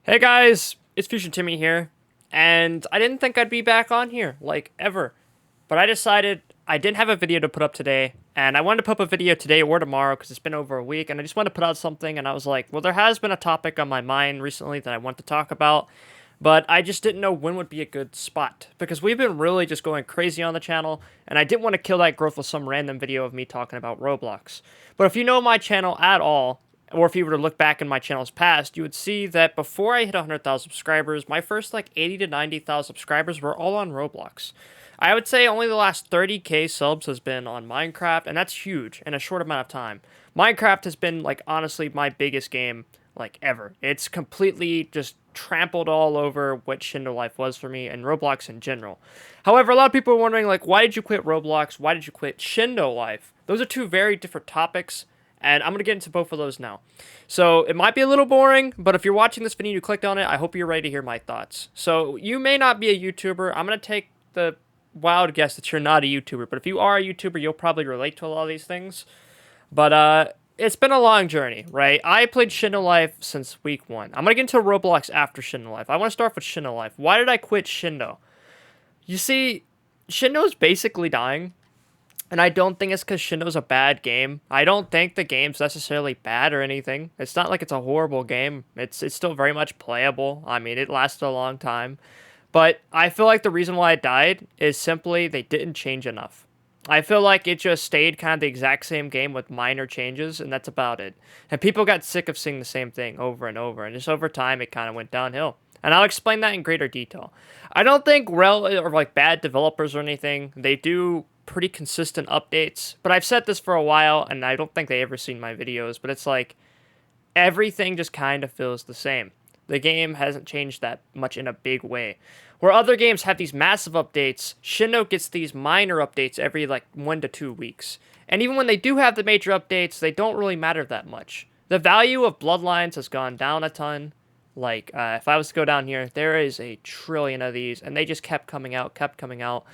Hey guys, it's FuzionTimmy here, and I didn't think I'd be back on here, like, ever. But I decided I didn't have a video to put up today, and I wanted to put up a video today or tomorrow because it's been over a week, and I just wanted to put out something, and I was like, well, there has been a topic on my mind recently that I want to talk about, but I just didn't know when would be a good spot, because we've been really just going crazy on the channel, and I didn't want to kill that growth with some random video of me talking about Roblox. But if you know my channel at all, or if you were to look back in my channel's past, you would see that before I hit 100,000 subscribers, my first like 80 to 90,000 subscribers were all on Roblox. I would say only the last 30k subs has been on Minecraft, and that's huge in a short amount of time. Minecraft has been like honestly my biggest game like ever. It's completely just trampled all over what Shindo life was for me and Roblox in general. However, a lot of people are wondering like, why did you quit Roblox? Why did you quit Shindo life? Those are two very different topics, and I'm going to get into both of those now. So it might be a little boring, but if you're watching this video and you clicked on it, I hope you're ready to hear my thoughts. So you may not be a YouTuber. I'm going to take the wild guess that you're not a YouTuber, but if you are a YouTuber, you'll probably relate to a lot of these things. But it's been a long journey, right? I played Shindo Life since week 1. I'm going to get into Roblox after Shindo Life. I want to start with Shindo Life. Why did I quit Shindo? You see, Shindo's basically dying. And I don't think it's because Shindo's a bad game. I don't think the game's necessarily bad or anything. It's not like it's a horrible game. It's still very much playable. I mean, it lasted a long time. But I feel like the reason why it died is simply they didn't change enough. I feel like it just stayed kind of the exact same game with minor changes, and that's about it. And people got sick of seeing the same thing over and over, and just over time it kind of went downhill. And I'll explain that in greater detail. I don't think or like bad developers or anything. They do pretty consistent updates, but I've said this for a while, and I don't think they ever seen my videos, but it's like everything just kind of feels the same. The game hasn't changed that much in a big way. Where other games have these massive updates, Shindo gets these minor updates every like 1 to 2 weeks. And even when they do have the major updates, they don't really matter that much. The value of Bloodlines has gone down a ton. Like, if I was to go down here, there is a trillion of these, and they just kept coming out, kept coming out.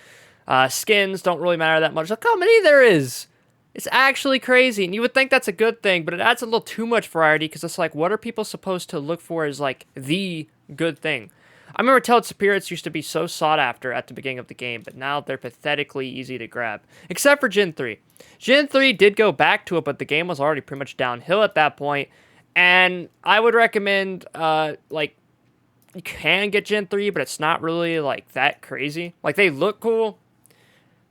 Skins don't really matter that much. Look how many there is. It's actually crazy, and you would think that's a good thing, but it adds a little too much variety, because it's like, what are people supposed to look for as, like, the good thing? I remember Tailed Spirits used to be so sought after at the beginning of the game, but now they're pathetically easy to grab. Except for Gen 3. Gen 3 did go back to it, but the game was already pretty much downhill at that point, and I would recommend, like, you can get Gen 3, but it's not really, like, that crazy. Like, they look cool,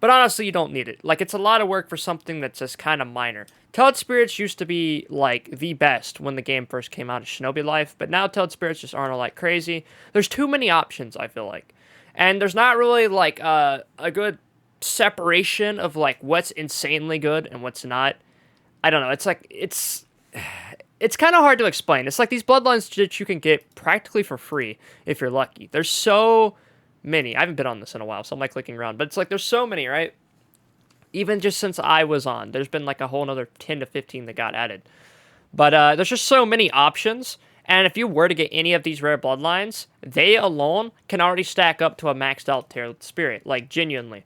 but honestly, you don't need it. Like, it's a lot of work for something that's just kind of minor. Tailed Spirits used to be, like, the best when the game first came out of Shinobi Life, but now Tailed Spirits just aren't all like crazy. There's too many options, I feel like. And there's not really, like, a good separation of, like, what's insanely good and what's not. I don't know. It's like, it's kind of hard to explain. It's like these bloodlines that you can get practically for free if you're lucky. There's so many. I haven't been on this in a while, so I'm like clicking around. But it's like there's so many, right? Even just since I was on, there's been like a whole another 10 to 15 that got added. But there's just so many options. And if you were to get any of these rare bloodlines, they alone can already stack up to a maxed out Tailed Spirit. Like, genuinely.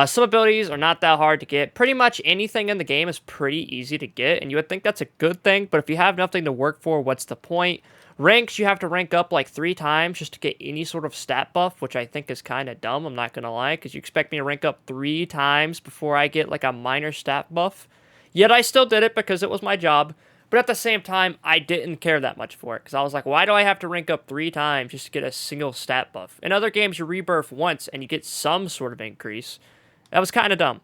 Some abilities are not that hard to get. Pretty much anything in the game is pretty easy to get, and you would think that's a good thing, but if you have nothing to work for, what's the point? Ranks, you have to rank up like 3 times just to get any sort of stat buff, which I think is kind of dumb, I'm not going to lie, because you expect me to rank up 3 times before I get like a minor stat buff. Yet I still did it because it was my job, but at the same time, I didn't care that much for it, because I was like, why do I have to rank up 3 times just to get a single stat buff? In other games, you rebirth once and you get some sort of increase. That was kind of dumb.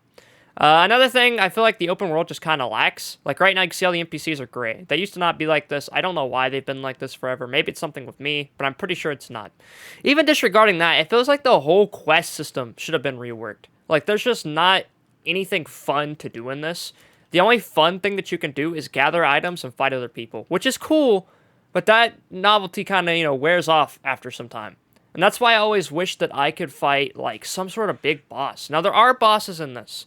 Another thing, I feel like the open world just kind of lacks. Like, right now, you can see all the NPCs are great. They used to not be like this. I don't know why they've been like this forever. Maybe it's something with me, but I'm pretty sure it's not. Even disregarding that, it feels like the whole quest system should have been reworked. Like, there's just not anything fun to do in this. The only fun thing that you can do is gather items and fight other people, which is cool, but that novelty kind of, wears off after some time. And that's why I always wish that I could fight, like, some sort of big boss. Now, there are bosses in this,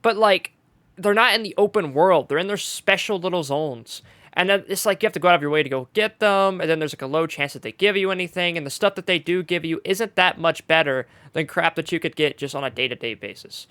but, like, they're not in the open world. They're in their special little zones. And then it's like you have to go out of your way to go get them, and then there's, like, a low chance that they give you anything, and the stuff that they do give you isn't that much better than crap that you could get just on a day-to-day basis.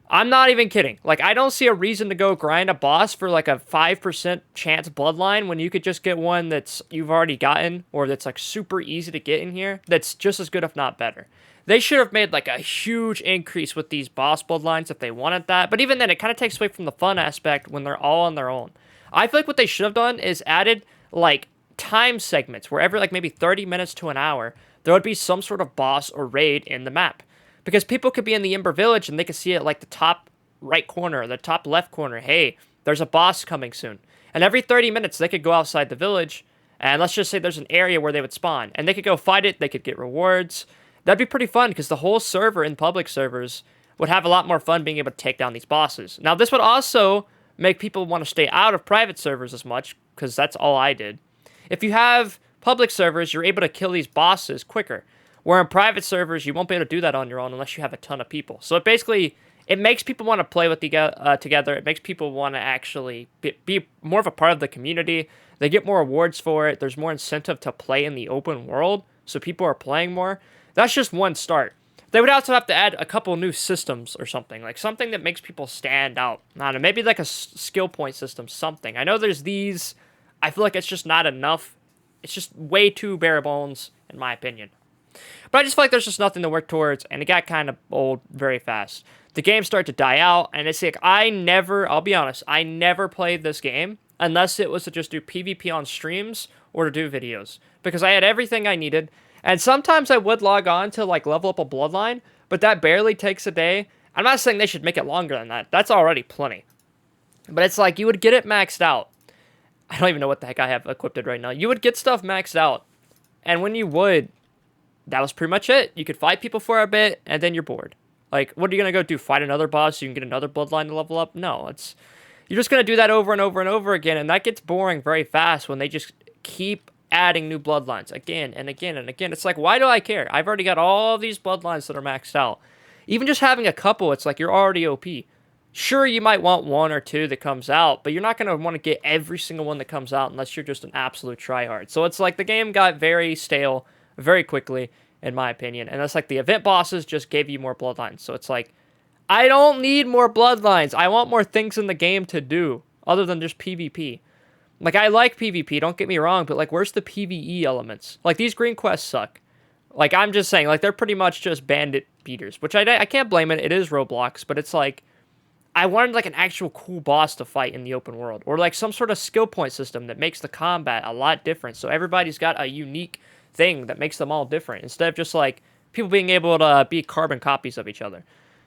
I'm not even kidding. Like, I don't see a reason to go grind a boss for like a 5% chance bloodline when you could just get one that's you've already gotten or that's like super easy to get in here that's just as good if not better. They should have made like a huge increase with these boss bloodlines if they wanted that. But even then, it kind of takes away from the fun aspect when they're all on their own. I feel like what they should have done is added like time segments where every like maybe 30 minutes to an hour, there would be some sort of boss or raid in the map. Because people could be in the Ember Village and they could see it like the top right corner or the top left corner. Hey, there's a boss coming soon. And every 30 minutes, they could go outside the village. And let's just say there's an area where they would spawn. And they could go fight it. They could get rewards. That'd be pretty fun because the whole server in public servers would have a lot more fun being able to take down these bosses. Now, this would also make people want to stay out of private servers as much because that's all I did. If you have public servers, you're able to kill these bosses quicker. Where in private servers, you won't be able to do that on your own unless you have a ton of people. So it makes people want to play with together. It makes people want to actually be more of a part of the community. They get more rewards for it. There's more incentive to play in the open world, so people are playing more. That's just one start. They would also have to add a couple new systems or something, like something that makes people stand out. I don't know, maybe like a skill point system, something. I know there's these. I feel like it's just not enough. It's just way too bare bones, in my opinion. But I just feel like there's just nothing to work towards, and it got kind of old very fast. The game started to die out, and it's like, I'll be honest, I never played this game unless it was to just do PvP on streams or to do videos. Because I had everything I needed, and sometimes I would log on to, like, level up a bloodline, but that barely takes a day. I'm not saying they should make it longer than that. That's already plenty. But it's like, you would get it maxed out. I don't even know what the heck I have equipped right now. You would get stuff maxed out, and when you would, that was pretty much it. You could fight people for a bit, and then you're bored. Like, what are you going to go do? Fight another boss so you can get another bloodline to level up? No, you're just going to do that over and over and over again, and that gets boring very fast when they just keep adding new bloodlines again and again and again. It's like, why do I care? I've already got all these bloodlines that are maxed out. Even just having a couple, it's like you're already OP. Sure, you might want one or two that comes out, but you're not going to want to get every single one that comes out unless you're just an absolute tryhard. So it's like the game got very stale very quickly, in my opinion. And that's like the event bosses just gave you more bloodlines. So it's like, I don't need more bloodlines. I want more things in the game to do other than just PvP. Like, I like PvP, don't get me wrong, but like, where's the PvE elements? Like, these green quests suck. Like, I'm just saying, like, they're pretty much just bandit beaters, which I can't blame it. It is Roblox, but it's like, I wanted like an actual cool boss to fight in the open world, or like some sort of skill point system that makes the combat a lot different. So everybody's got a unique thing that makes them all different instead of just like people being able to be carbon copies of each other.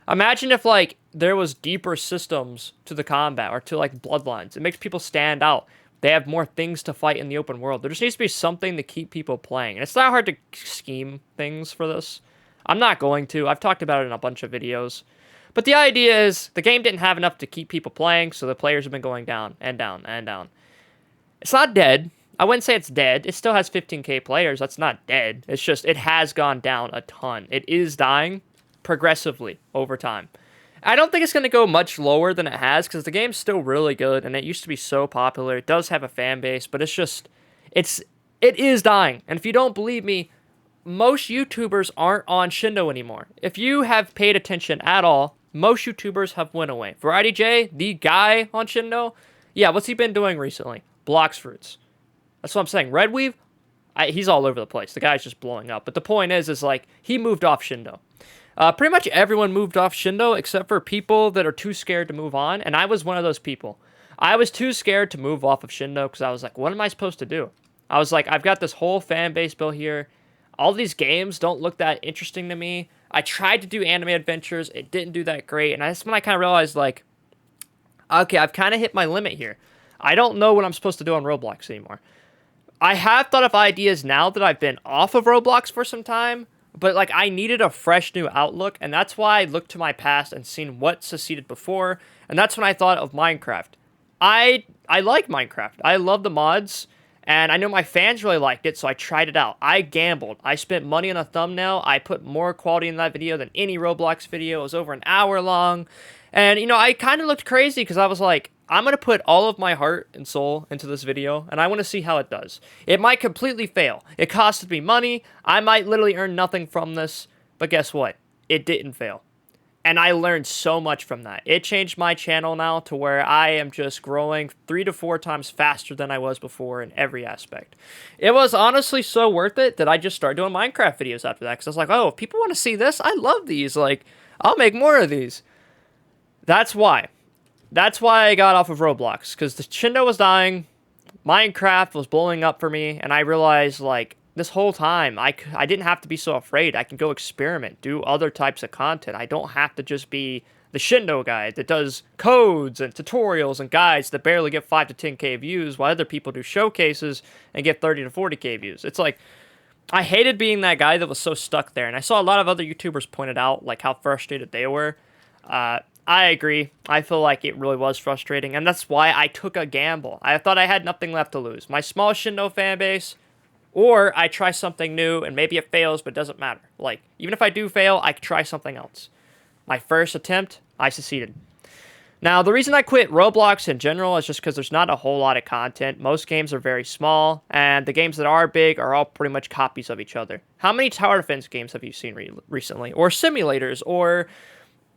Imagine if like there was deeper systems to the combat or to like bloodlines. It makes people stand out. They have more things to fight in the open world. There just needs to be something to keep people playing. And it's not hard to scheme things for this. I'm not going to. I've talked about it in a bunch of videos. But the idea is the game didn't have enough to keep people playing, so the players have been going down and down and down. It's not dead. I wouldn't say it's dead. It still has 15k players. That's not dead. It's just it has gone down a ton. It is dying progressively over time. I don't think it's going to go much lower than it has because the game's still really good and it used to be so popular. It does have a fan base, but it is dying. And if you don't believe me, most YouTubers aren't on Shindo anymore. If you have paid attention at all, most YouTubers have went away. Variety J, the guy on Shindo, yeah, what's he been doing recently? Blocks fruits. That's what I'm saying. Redweave, he's all over the place. The guy's just blowing up. But the point is like, he moved off Shindo. Pretty much everyone moved off Shindo except for people that are too scared to move on, and I was one of those people. I was too scared to move off of Shindo because I was like, what am I supposed to do? I was like, I've got this whole fan base built here. All these games don't look that interesting to me. I tried to do anime adventures. It didn't do that great. And that's when I kind of realized, like, okay, I've kind of hit my limit here. I don't know what I'm supposed to do on Roblox anymore. I have thought of ideas now that I've been off of Roblox for some time, but, like, I needed a fresh new outlook, and that's why I looked to my past and seen what succeeded before, and that's when I thought of Minecraft. I like Minecraft. I love the mods. And I know my fans really liked it, so I tried it out. I gambled. I spent money on a thumbnail. I put more quality in that video than any Roblox video. It was over an hour long. And, you know, I kind of looked crazy because I was like, I'm going to put all of my heart and soul into this video, and I want to see how it does. It might completely fail. It costed me money. I might literally earn nothing from this. But guess what? It didn't fail. And I learned so much from that. It changed my channel now to where I am just growing 3 to 4 times faster than I was before in every aspect. It was honestly so worth it that I just started doing Minecraft videos after that. Because I was like, oh, if people want to see this, I love these. Like, I'll make more of these. That's why. That's why I got off of Roblox. Because the Shindo was dying. Minecraft was blowing up for me. And I realized, like, this whole time, I didn't have to be so afraid. I can go experiment, do other types of content. I don't have to just be the Shindo guy that does codes and tutorials and guides that barely get 5 to 10k views, while other people do showcases and get 30 to 40k views. It's like, I hated being that guy that was so stuck there. And I saw a lot of other YouTubers pointed out, like, how frustrated they were. I agree. I feel like it really was frustrating, and that's why I took a gamble. I thought I had nothing left to lose. My small Shindo fan base, or I try something new, and maybe it fails, but it doesn't matter. Like, even if I do fail, I can try something else. My first attempt, I succeeded. Now, the reason I quit Roblox in general is just because there's not a whole lot of content. Most games are very small, and the games that are big are all pretty much copies of each other. How many tower defense games have you seen recently? Or simulators, or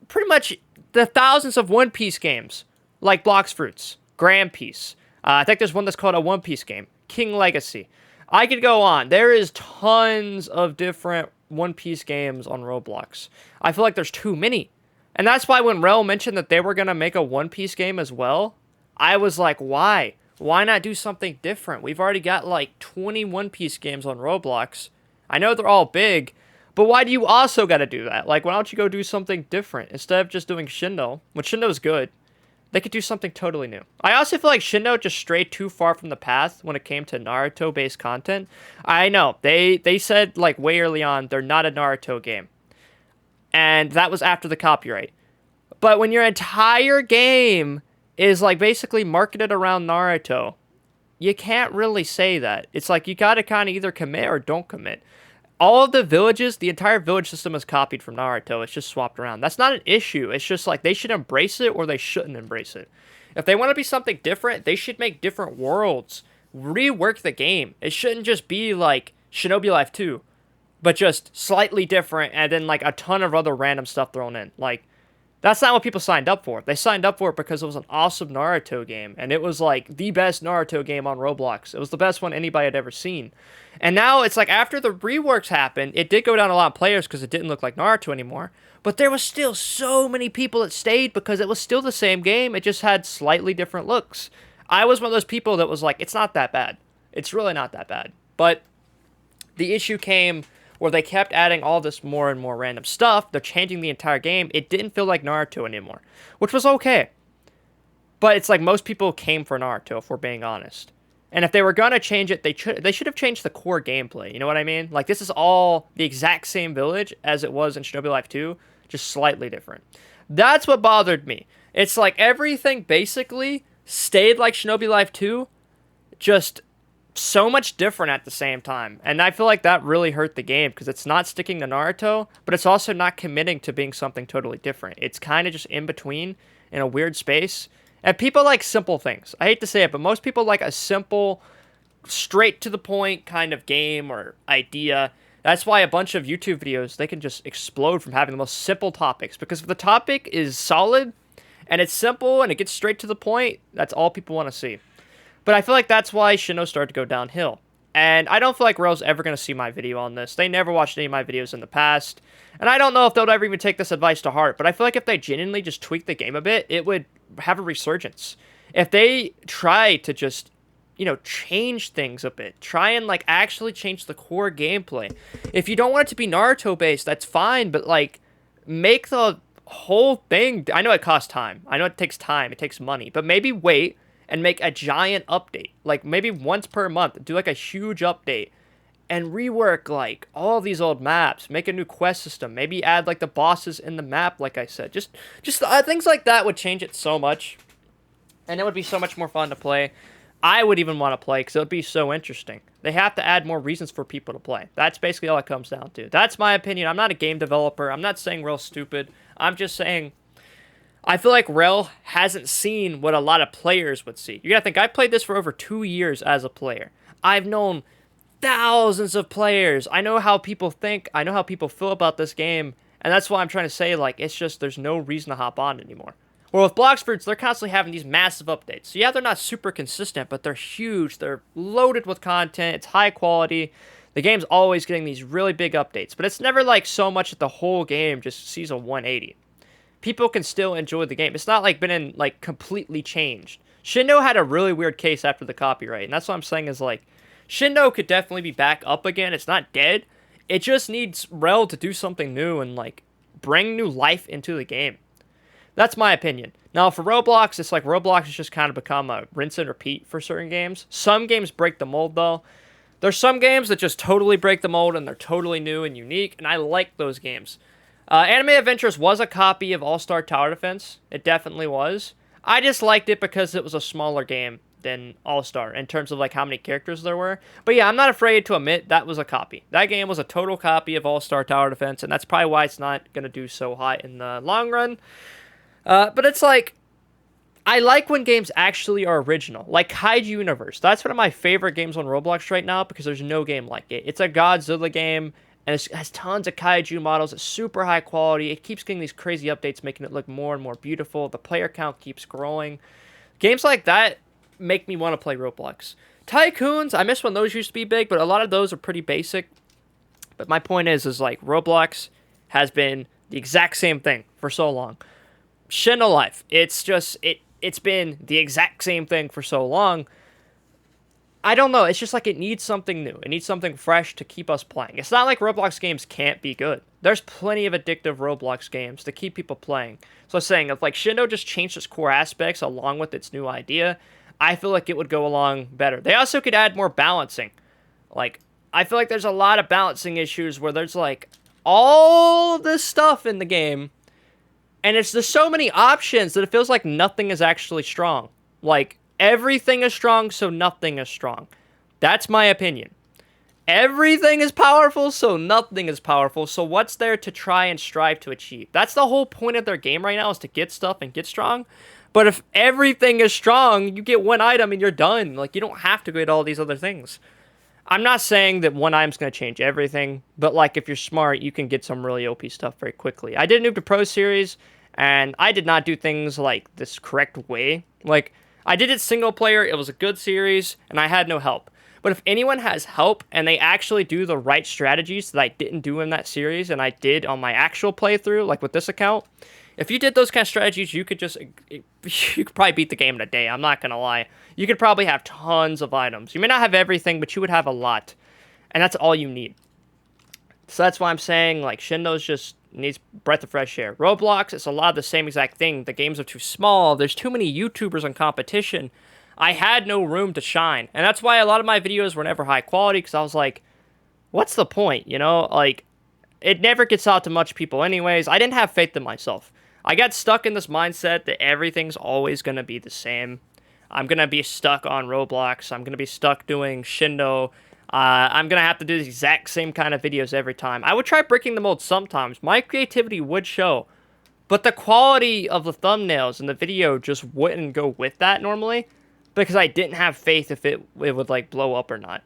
pretty much the thousands of One Piece games, like Blox Fruits, Grand Piece. I think there's one that's called a One Piece game, King Legacy. I could go on. There is tons of different One Piece games on Roblox. I feel like there's too many. And that's why when Rel mentioned that they were going to make a One Piece game as well, I was like, why? Why not do something different? We've already got like 20 One Piece games on Roblox. I know they're all big, but why do you also got to do that? Like, why don't you go do something different instead of just doing Shindo? When Shindo's good, they could do something totally new. I also feel like Shindo just strayed too far from the path when it came to Naruto-based content. I know, they said, like, way early on, they're not a Naruto game. And that was after the copyright. But when your entire game is, like, basically marketed around Naruto, you can't really say that. It's like, you gotta kind of either commit or don't commit. All of the villages, the entire village system is copied from Naruto. It's just swapped around. That's not an issue. It's just like they should embrace it or they shouldn't embrace it. If they want to be something different, they should make different worlds. Rework the game. It shouldn't just be like Shinobi Life 2, but just slightly different and then like a ton of other random stuff thrown in. Like, that's not what people signed up for. They signed up for it because it was an awesome Naruto game. And it was like the best Naruto game on Roblox. It was the best one anybody had ever seen. And now it's like after the reworks happened, it did go down a lot of players because it didn't look like Naruto anymore. But there was still so many people that stayed because it was still the same game. It just had slightly different looks. I was one of those people that was like, it's not that bad. It's really not that bad. But the issue came where they kept adding all this more and more random stuff. They're changing the entire game. It didn't feel like Naruto anymore, which was okay. But it's like most people came for Naruto, if we're being honest. And if they were going to change it, they should have changed the core gameplay. You know what I mean? Like, this is all the exact same village as it was in Shinobi Life 2, just slightly different. That's what bothered me. It's like everything basically stayed like Shinobi Life 2, just so much different at the same time. And I feel like that really hurt the game because it's not sticking to Naruto, but it's also not committing to being something totally different. It's kind of just in between in a weird space. And people like simple things. I hate to say it, but most people like a simple, straight to the point kind of game or idea. That's why a bunch of YouTube videos, they can just explode from having the most simple topics. Because if the topic is solid and it's simple and it gets straight to the point, that's all people want to see. But I feel like that's why Shindo started to go downhill. And I don't feel like Rel's ever going to see my video on this. They never watched any of my videos in the past. And I don't know if they'll ever even take this advice to heart. But I feel like if they genuinely just tweak the game a bit, it would have a resurgence. If they try to just, you know, change things a bit. Try and, like, actually change the core gameplay. If you don't want it to be Naruto-based, that's fine. But, like, make the whole thing... I know it costs time. I know it takes time. It takes money. But maybe wait and make a giant update. Like, maybe once per month, do, like, a huge update. And rework, like, all these old maps. Make a new quest system. Maybe add, like, the bosses in the map, like I said. Just things like that would change it so much. And it would be so much more fun to play. I would even want to play because it would be so interesting. They have to add more reasons for people to play. That's basically all it comes down to. That's my opinion. I'm not a game developer. I'm not saying Rel's stupid. I'm just saying I feel like Rel hasn't seen what a lot of players would see. You gotta think, I played this for over 2 years as a player. I've known thousands of players. I know how people think. I know how people feel about this game. And that's why I'm trying to say, like, it's just there's no reason to hop on anymore. Well, with Blox Fruits, they're constantly having these massive updates. So yeah, they're not super consistent, but they're huge. They're loaded with content. It's high quality. The game's always getting these really big updates, but it's never like so much that the whole game just sees a 180. People can still enjoy the game. It's not like been in like completely changed. Shindo had a really weird case after the copyright, and that's what I'm saying is like Shindo could definitely be back up again. It's not dead. It just needs Rel to do something new and like bring new life into the game. That's my opinion. Now, for Roblox, it's like Roblox has just kind of become a rinse and repeat for certain games. Some games break the mold, though. There's some games that just totally break the mold, and they're totally new and unique, and I like those games. Anime Adventures was a copy of All-Star Tower Defense. It definitely was. I just liked it because it was a smaller game than All-Star in terms of like how many characters there were. But yeah, I'm not afraid to admit that was a copy. That game was a total copy of All-Star Tower Defense, and that's probably why it's not going to do so high in the long run. But it's like, I like when games actually are original, like Kaiju Universe. That's one of my favorite games on Roblox right now because there's no game like it. It's a Godzilla game, and it has tons of Kaiju models. It's super high quality. It keeps getting these crazy updates, making it look more and more beautiful. The player count keeps growing. Games like that make me want to play Roblox. Tycoons, I miss when those used to be big, but a lot of those are pretty basic. But my point is like Roblox has been the exact same thing for so long. Shindo Life, it's been the exact same thing for so long. I don't know, it's just like it needs something new. It needs something fresh to keep us playing. It's not like Roblox games can't be good. There's plenty of addictive Roblox games to keep people playing. So I'm saying, if like Shindo just changed its core aspects along with its new idea, I feel like it would go along better. They also could add more balancing. Like, I feel like there's a lot of balancing issues where there's like all of this stuff in the game, and there's so many options that it feels like nothing is actually strong. Like, everything is strong, so nothing is strong. That's my opinion. Everything is powerful, so nothing is powerful. So what's there to try and strive to achieve? That's the whole point of their game right now, is to get stuff and get strong. But if everything is strong, you get one item and you're done. Like, you don't have to get all these other things. I'm not saying that one item's going to change everything, but like if you're smart, you can get some really OP stuff very quickly. I did Noob to Pro series, and I did not do things like this correct way. Like, I did it single player, it was a good series, and I had no help. But if anyone has help, and they actually do the right strategies that I didn't do in that series, and I did on my actual playthrough, like with this account, if you did those kind of strategies, you could probably beat the game in a day, I'm not going to lie. You could probably have tons of items. You may not have everything, but you would have a lot. And that's all you need. So that's why I'm saying, like, Shindo's just needs breath of fresh air. Roblox, it's a lot of the same exact thing. The games are too small. There's too many YouTubers in competition. I had no room to shine. And that's why a lot of my videos were never high quality, because I was like, what's the point, you know? Like, it never gets out to much people anyways. I didn't have faith in myself. I got stuck in this mindset that everything's always going to be the same. I'm going to be stuck on Roblox. I'm going to be stuck doing Shindo. I'm going to have to do the exact same kind of videos every time. I would try breaking the mold sometimes. My creativity would show. But the quality of the thumbnails and the video just wouldn't go with that normally, because I didn't have faith if it would like blow up or not.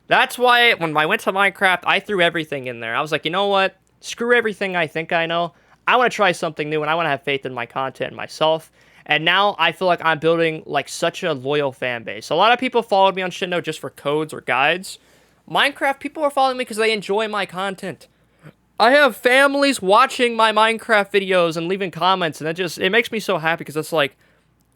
That's why when I went to Minecraft, I threw everything in there. I was like, you know what? Screw everything I think I know. I want to try something new, and I want to have faith in my content and myself. And now I feel like I'm building like such a loyal fan base. A lot of people followed me on Shindo just for codes or guides. Minecraft, people are following me because they enjoy my content. I have families watching my Minecraft videos and leaving comments, and it makes me so happy, because it's like,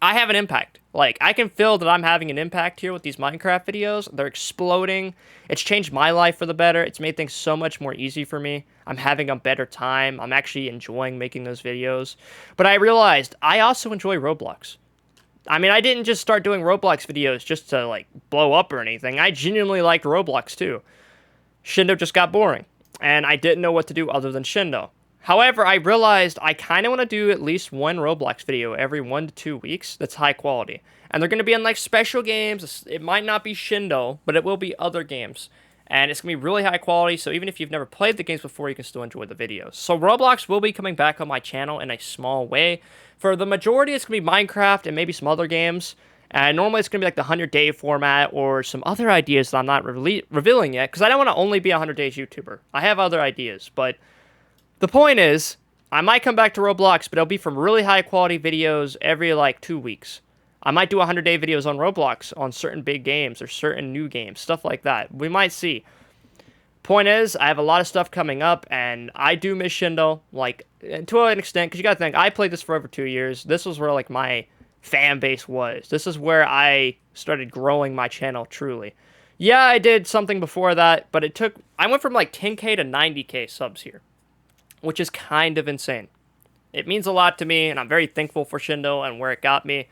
I have an impact. Like, I can feel that I'm having an impact here with these Minecraft videos. They're exploding. It's changed my life for the better. It's made things so much more easy for me. I'm having a better time. I'm actually enjoying making those videos. But I realized I also enjoy Roblox. I mean, I didn't just start doing Roblox videos just to, like, blow up or anything. I genuinely liked Roblox, too. Shindo just got boring, and I didn't know what to do other than Shindo. However, I realized I kind of want to do at least one Roblox video every 1 to 2 weeks that's high quality. And they're going to be on, like, special games. It might not be Shindo, but it will be other games. And it's going to be really high quality, so even if you've never played the games before, you can still enjoy the videos. So Roblox will be coming back on my channel in a small way. For the majority, it's going to be Minecraft and maybe some other games. And normally it's going to be like the 100-day format or some other ideas that I'm not revealing yet, because I don't want to only be a 100 days YouTuber. I have other ideas, but The point is, I might come back to Roblox, but it'll be from really high quality videos every like 2 weeks. I might do 100-day videos on Roblox on certain big games or certain new games, stuff like that. We might see. Point is, I have a lot of stuff coming up, and I do miss Shindo, like, to an extent, because you gotta think, I played this for over 2 years. This was where, like, my fan base was. This is where I started growing my channel, truly. Yeah, I did something before that, but I went from, like, 10K to 90K subs here, which is kind of insane. It means a lot to me, and I'm very thankful for Shindo and where it got me.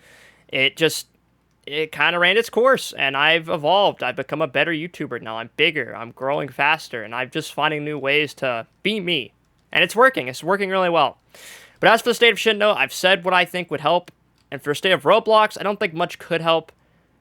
It kind of ran its course, and I've evolved. I've become a better YouTuber now. I'm bigger, I'm growing faster, and I'm just finding new ways to be me. And it's working. It's working really well. But as for the state of Shindo, I've said what I think would help. And for the state of Roblox, I don't think much could help.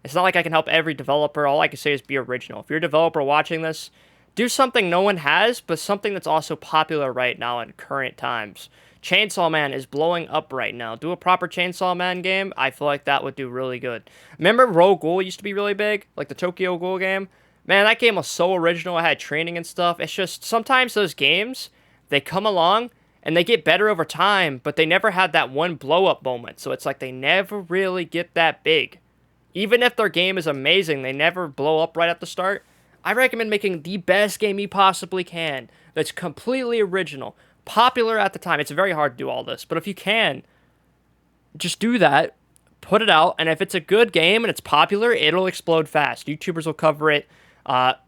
It's not like I can help every developer. All I can say is be original. If you're a developer watching this, do something no one has, but something that's also popular right now in current times. Chainsaw Man is blowing up right now. Do a proper Chainsaw Man game. I feel like that would do really good. Remember Rogue Ghoul used to be really big? Like the Tokyo Ghoul game? Man, that game was so original. I had training and stuff. It's just, sometimes those games, they come along and they get better over time, but they never had that one blow-up moment. So it's like they never really get that big. Even if their game is amazing, they never blow up right at the start. I recommend making the best game you possibly can that's completely original. Popular at the time. It's very hard to do all this, but if you can, just do that, put it out, and if it's a good game and it's popular, it'll explode fast. YouTubers will cover it.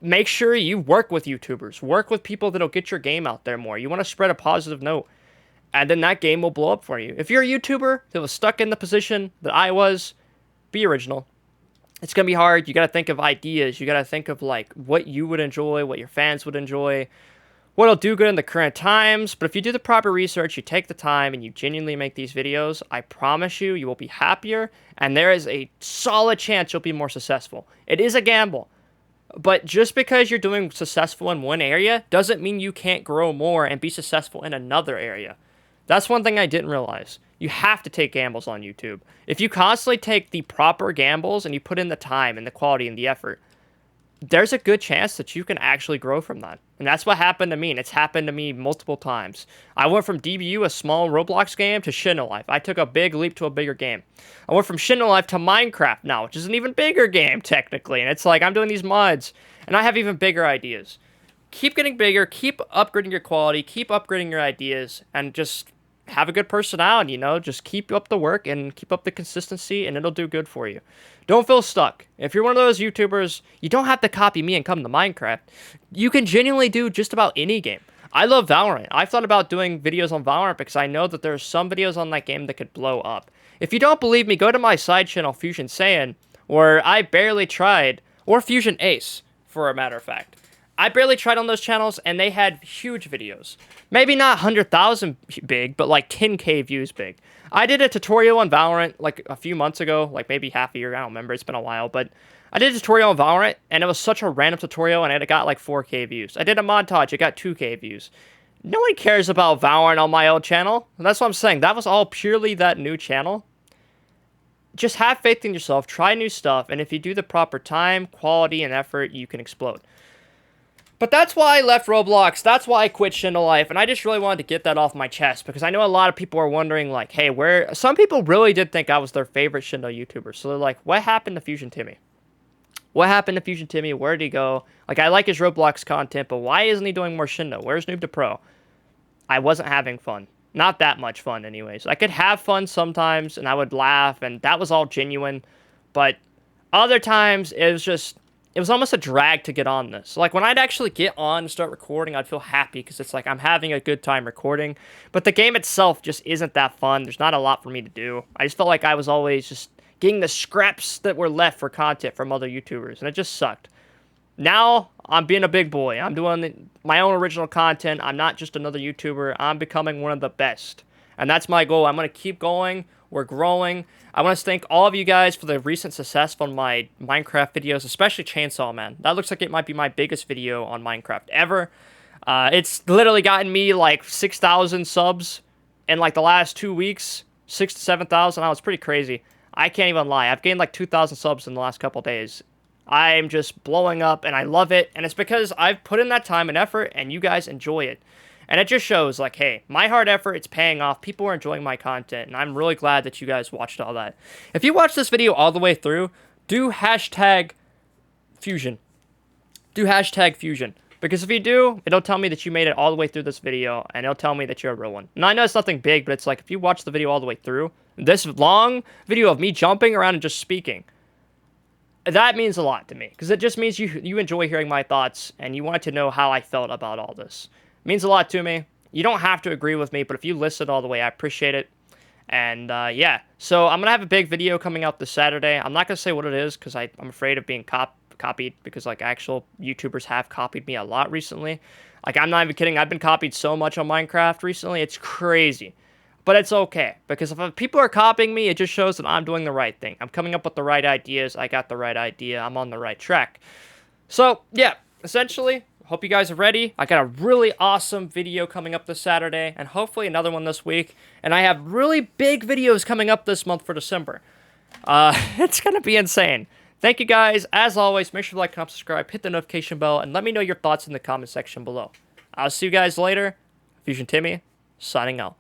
Make sure you work with YouTubers. Work with people that'll get your game out there more. You want to spread a positive note, and then that game will blow up for you. If you're a YouTuber that was stuck in the position that I was, be original. It's going to be hard. You got to think of ideas. You got to think of like what you would enjoy, what your fans would enjoy, what'll do good in the current times. But if you do the proper research, you take the time, and you genuinely make these videos, I promise you, you will be happier, and there is a solid chance you'll be more successful. It is a gamble, but just because you're doing successful in one area doesn't mean you can't grow more and be successful in another area. That's one thing I didn't realize. You have to take gambles on YouTube. If you constantly take the proper gambles and you put in the time and the quality and the effort, there's a good chance that you can actually grow from that. And that's what happened to me, and it's happened to me multiple times. I went from DBU, a small Roblox game, to Shindo Life. I took a big leap to a bigger game. I went from Shindo Life to Minecraft now, which is an even bigger game, technically. And it's like, I'm doing these mods, and I have even bigger ideas. Keep getting bigger, keep upgrading your quality, keep upgrading your ideas, and just have a good personality, you know? Just keep up the work and keep up the consistency, and it'll do good for you. Don't feel stuck. If you're one of those YouTubers, you don't have to copy me and come to Minecraft. You can genuinely do just about any game. I love Valorant. I've thought about doing videos on Valorant because I know that there's some videos on that game that could blow up. If you don't believe me, go to my side channel, Fusion Saiyan, where I barely tried, or Fusion Ace, for a matter of fact. I barely tried on those channels, and they had huge videos. Maybe not 100,000 big, but like 10K views big. I did a tutorial on Valorant like a few months ago, like maybe half a year, I don't remember, it's been a while, but I did a tutorial on Valorant, and it was such a random tutorial, and it got like 4K views. I did a montage, it got 2K views. No one cares about Valorant on my old channel. That's what I'm saying. That was all purely that new channel. Just have faith in yourself, try new stuff, and if you do the proper time, quality, and effort, you can explode. But that's why I left Roblox, that's why I quit Shindo Life, and I just really wanted to get that off my chest, because I know a lot of people are wondering, like, hey, some people really did think I was their favorite Shindo YouTuber, so they're like, what happened to FuzionTimmy? What happened to FuzionTimmy? Where did he go? Like, I like his Roblox content, but why isn't he doing more Shindo? Where's Noob to Pro? I wasn't having fun. Not that much fun, anyways. I could have fun sometimes, and I would laugh, and that was all genuine, but other times, it was almost a drag to get on this. Like, when I'd actually get on and start recording, I'd feel happy because it's like I'm having a good time recording. But the game itself just isn't that fun. There's not a lot for me to do. I just felt like I was always just getting the scraps that were left for content from other YouTubers, and it just sucked. Now, I'm being a big boy. I'm doing my own original content. I'm not just another YouTuber. I'm becoming one of the best. And that's my goal. I'm going to keep going. We're growing. I want to thank all of you guys for the recent success on my Minecraft videos, especially Chainsaw Man. That looks like it might be my biggest video on Minecraft ever. It's literally gotten me like 6,000 subs in like the last 2 weeks. 6,000 to 7,000. That was pretty crazy. I can't even lie. I've gained like 2,000 subs in the last couple days. I'm just blowing up, and I love it. And it's because I've put in that time and effort, and you guys enjoy it. And it just shows, like, hey, my hard effort, it's paying off. People are enjoying my content, and I'm really glad that you guys watched all that. If you watched this video all the way through, do hashtag Fusion. Do hashtag Fusion. Because if you do, it'll tell me that you made it all the way through this video, and it'll tell me that you're a real one. Now, I know it's nothing big, but it's like, if you watch the video all the way through, this long video of me jumping around and just speaking, that means a lot to me. Because it just means you enjoy hearing my thoughts, and you want to know how I felt about all this. It means a lot to me. You don't have to agree with me, but if you listen all the way, I appreciate it. And, yeah. So, I'm going to have a big video coming out this Saturday. I'm not going to say what it is, because I'm afraid of being copied, because like actual YouTubers have copied me a lot recently. Like, I'm not even kidding, I've been copied so much on Minecraft recently, it's crazy. But it's okay, because if people are copying me, it just shows that I'm doing the right thing. I'm coming up with the right ideas, I got the right idea, I'm on the right track. So, yeah, essentially, hope you guys are ready. I got a really awesome video coming up this Saturday, and hopefully another one this week. And I have really big videos coming up this month for December. It's gonna be insane. Thank you guys. As always, make sure to like, comment, subscribe, hit the notification bell, and let me know your thoughts in the comment section below. I'll see you guys later. FuzionTimmy, signing out.